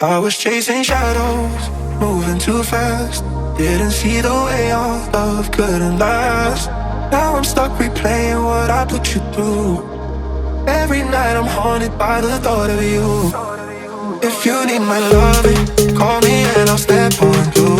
I was chasing shadows, moving too fast. Didn't see the way our love couldn't last. Now I'm stuck replaying what I put you through. Every night I'm haunted by the thought of you. If you need my loving, call me and I'll step on you.